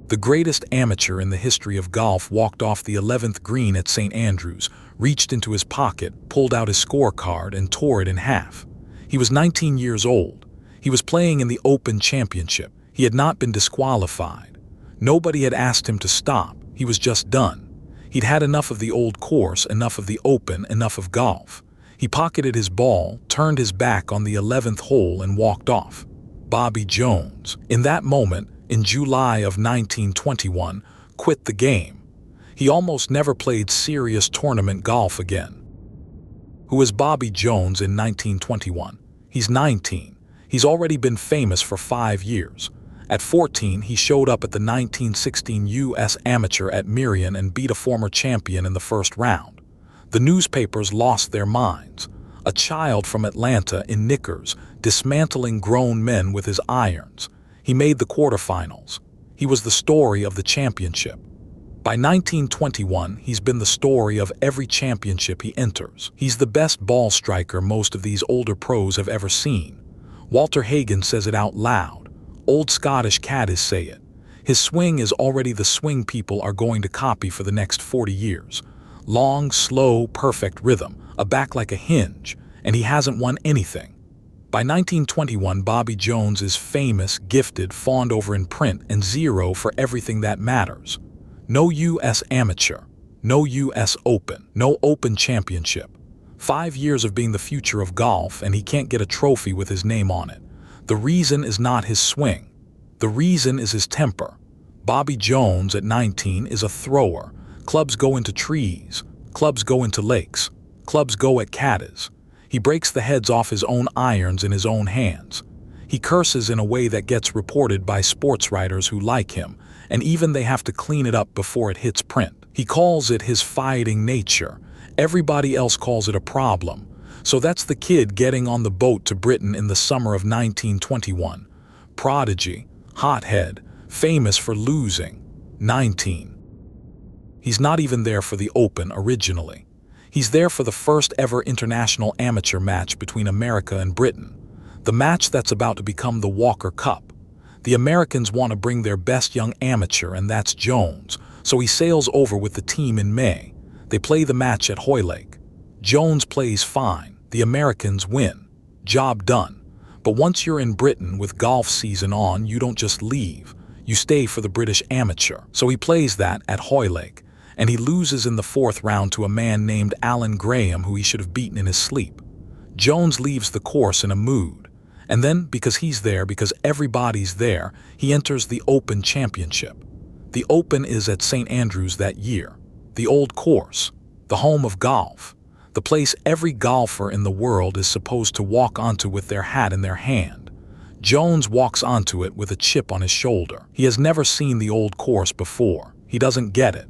The greatest amateur in the history of golf walked off the 11th green at St. Andrews, reached into his pocket, pulled out his scorecard, and tore it in half. He was 19 years old. He was playing in the Open Championship. He had not been disqualified. Nobody had asked him to stop. He was just done. He'd had enough of the old course, enough of the Open, enough of golf. He pocketed his ball, turned his back on the 11th hole, and walked off. Bobby Jones, in that moment, in July of 1921, quit the game. He almost never played serious tournament golf again. Who is Bobby Jones in 1921? He's 19. He's already been famous for 5 years. At 14, he showed up at the 1916 U.S. Amateur at Merion and beat a former champion in the first round. The newspapers lost their minds. A child from Atlanta in knickers, dismantling grown men with his irons. He made the quarterfinals. He was the story of the championship. By 1921, he's been the story of every championship he enters. He's the best ball striker most of these older pros have ever seen. Walter Hagen says it out loud. Old Scottish caddies say it. His swing is already the swing people are going to copy for the next 40 years. Long, slow, perfect rhythm, a back like a hinge, and he hasn't won anything. By 1921, Bobby Jones is famous, gifted, fawned over in print, and zero for everything that matters. No U.S. Amateur, no U.S. Open, no Open Championship. 5 years of being the future of golf, and he can't get a trophy with his name on it. The reason is not his swing. The reason is his temper. Bobby Jones, at 19, is a thrower. Clubs go into trees. Clubs go into lakes. Clubs go at caddies. He breaks the heads off his own irons in his own hands. He curses in a way that gets reported by sports writers who like him, and even they have to clean it up before it hits print. He calls it his fighting nature. Everybody else calls it a problem. So that's the kid getting on the boat to Britain in the summer of 1921. Prodigy, hothead, famous for losing. 19. He's not even there for the Open originally. He's there for the first ever international amateur match between America and Britain. The match that's about to become the Walker Cup. The Americans want to bring their best young amateur, and that's Jones, so he sails over with the team in May. They play the match at Hoylake. Jones plays fine. The Americans win. Job done. But once you're in Britain with golf season on, you don't just leave. You stay for the British Amateur. So he plays that at Hoylake, and he loses in the 4th round to a man named Alan Graham who he should have beaten in his sleep. Jones leaves the course in a mood. And then, because he's there, because everybody's there, he enters the Open Championship. The Open is at St. Andrews that year. The old course. The home of golf. The place every golfer in the world is supposed to walk onto with their hat in their hand. Jones walks onto it with a chip on his shoulder. He has never seen the old course before. He doesn't get it.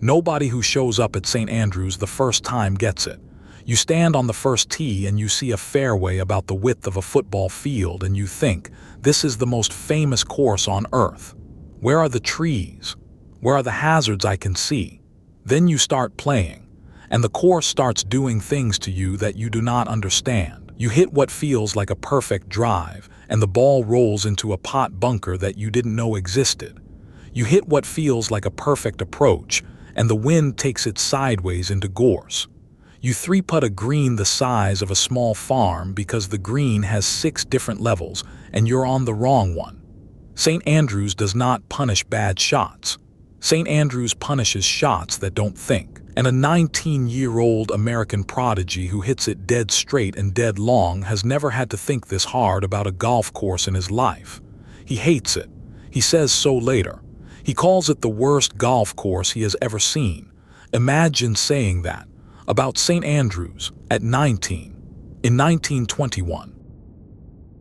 Nobody who shows up at St. Andrews the first time gets it. You stand on the first tee and you see a fairway about the width of a football field and you think, this is the most famous course on earth. Where are the trees? Where are the hazards I can see? Then you start playing. And the course starts doing things to you that you do not understand. You hit what feels like a perfect drive, and the ball rolls into a pot bunker that you didn't know existed. You hit what feels like a perfect approach, and the wind takes it sideways into gorse. You 3-putt a green the size of a small farm because the green has 6 different levels, and you're on the wrong one. St. Andrews does not punish bad shots. St. Andrews punishes shots that don't think. And a 19-year-old American prodigy who hits it dead straight and dead long has never had to think this hard about a golf course in his life. He hates it. He says so later. He calls it the worst golf course he has ever seen. Imagine saying that about St. Andrews at 19 in 1921.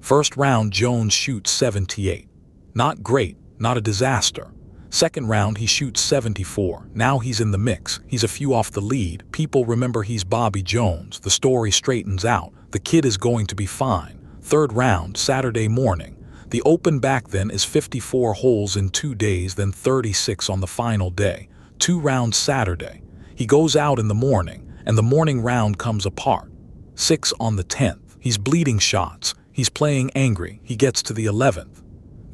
First round, Jones shoots 78. Not great, not a disaster. Second round, he shoots 74. Now he's in the mix. He's a few off the lead. People remember he's Bobby Jones. The story straightens out. The kid is going to be fine. Third round, Saturday morning. The Open back then is 54 holes in 2 days, then 36 on the final day. 2 rounds Saturday. He goes out in the morning, and the morning round comes apart. 6 on the 10th. He's bleeding shots. He's playing angry. He gets to the 11th.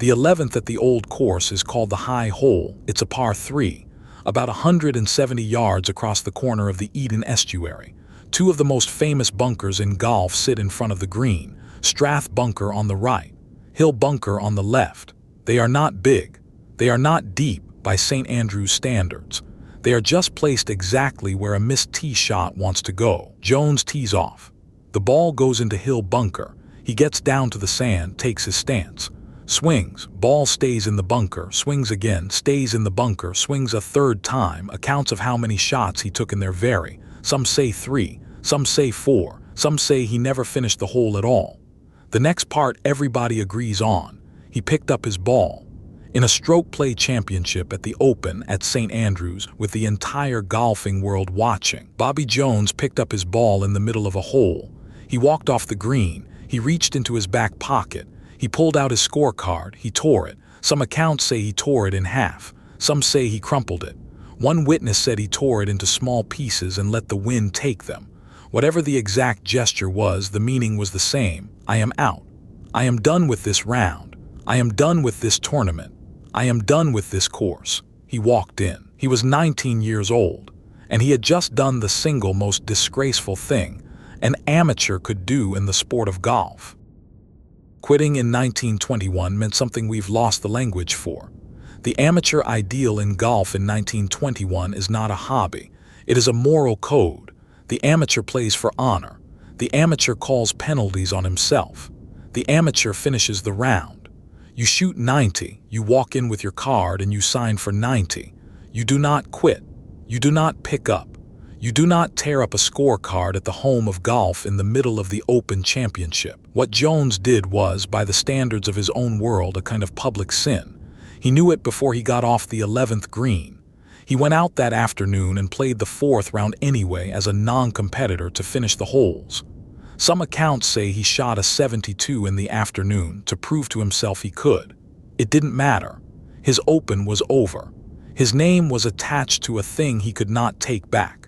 The 11th at the old course is called the High Hole. It's a par 3, about 170 yards across the corner of the Eden Estuary. Two of the most famous bunkers in golf sit in front of the green, Strath Bunker on the right, Hill Bunker on the left. They are not big. They are not deep by St. Andrews standards. They are just placed exactly where a missed tee shot wants to go. Jones tees off. The ball goes into Hill Bunker. He gets down to the sand, takes his stance. Swings, ball stays in the bunker, swings again, stays in the bunker, swings a third time. Accounts of how many shots he took in there vary. Some say 3, some say 4, some say he never finished the hole at all. The next part everybody agrees on. He picked up his ball. In a stroke play championship at the Open at St. Andrews, with the entire golfing world watching, Bobby Jones picked up his ball in the middle of a hole. He walked off the green. He reached into his back pocket. He pulled out his scorecard. He tore it. Some accounts say he tore it in half. Some say he crumpled it. One witness said he tore it into small pieces and let the wind take them. Whatever the exact gesture was, the meaning was the same. I am out. I am done with this round. I am done with this tournament. I am done with this course. He walked in. He was 19 years old, and he had just done the single most disgraceful thing an amateur could do in the sport of golf. Quitting in 1921 meant something we've lost the language for. The amateur ideal in golf in 1921 is not a hobby. It is a moral code. The amateur plays for honor. The amateur calls penalties on himself. The amateur finishes the round. You shoot 90, you walk in with your card and you sign for 90. You do not quit. You do not pick up. You do not tear up a scorecard at the home of golf in the middle of the Open Championship. What Jones did was, by the standards of his own world, a kind of public sin. He knew it before he got off the 11th green. He went out that afternoon and played the 4th round anyway as a non-competitor to finish the holes. Some accounts say he shot a 72 in the afternoon to prove to himself he could. It didn't matter. His Open was over. His name was attached to a thing he could not take back.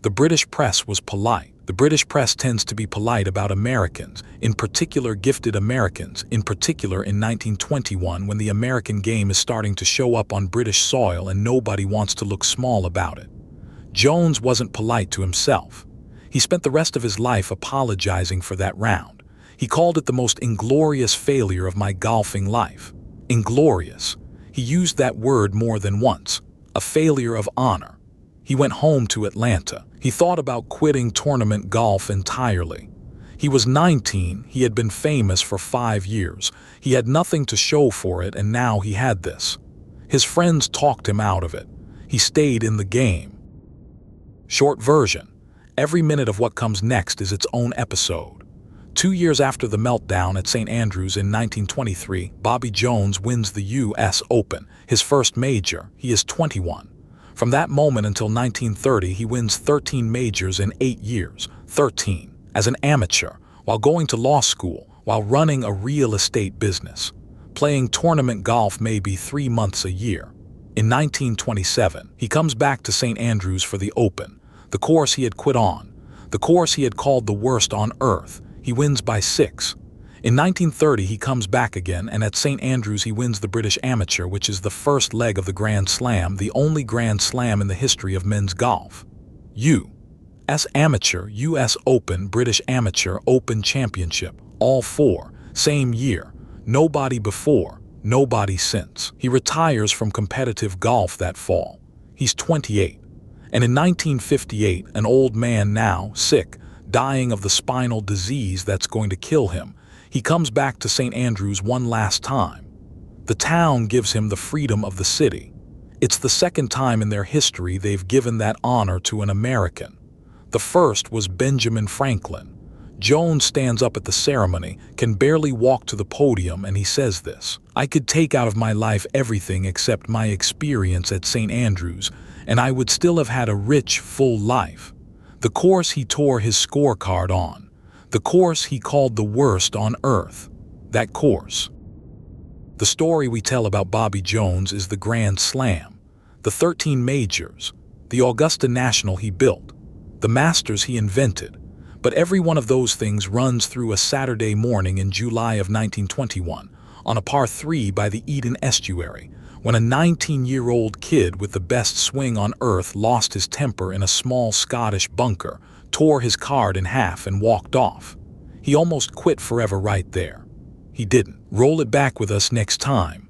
The British press was polite. The British press tends to be polite about Americans, in particular gifted Americans, in particular in 1921 when the American game is starting to show up on British soil and nobody wants to look small about it. Jones wasn't polite to himself. He spent the rest of his life apologizing for that round. He called it the most inglorious failure of my golfing life. Inglorious. He used that word more than once. A failure of honor. He went home to Atlanta. He thought about quitting tournament golf entirely. He was 19. He had been famous for 5 years. He had nothing to show for it, and now he had this. His friends talked him out of it. He stayed in the game. Short version. Every minute of what comes next is its own episode. 2 years after the meltdown at St. Andrews in 1923, Bobby Jones wins the U.S. Open, his first major. He is 21. From that moment until 1930, he wins 13 majors in 8 years, 13, as an amateur, while going to law school, while running a real estate business. Playing tournament golf maybe 3 months a year. In 1927, he comes back to St. Andrews for the Open, the course he had quit on, the course he had called the worst on earth. He wins by 6. In 1930, he comes back again, and at St. Andrews he wins the British Amateur, which is the first leg of the Grand Slam, the only Grand Slam in the history of men's golf. U.S. Amateur, U.S. Open, British Amateur, Open Championship, all 4, same year. Nobody before, nobody since. He retires from competitive golf that fall. He's 28. And in 1958, an old man now, sick, dying of the spinal disease that's going to kill him, he comes back to St. Andrews one last time. The town gives him the freedom of the city. It's the second time in their history they've given that honor to an American. The first was Benjamin Franklin. Jones stands up at the ceremony, can barely walk to the podium, and he says this: "I could take out of my life everything except my experience at St. Andrews, and I would still have had a rich, full life. The course he tore his scorecard on. The course he called the worst on earth. That course." The story we tell about Bobby Jones is the Grand Slam, the 13 majors, the Augusta National he built, the Masters he invented. But every one of those things runs through a Saturday morning in July of 1921, on a par 3 by the Eden estuary, when a 19-year-old kid with the best swing on earth lost his temper in a small Scottish bunker, tore his card in half and walked off. He almost quit forever right there. He didn't. Roll it back with us next time,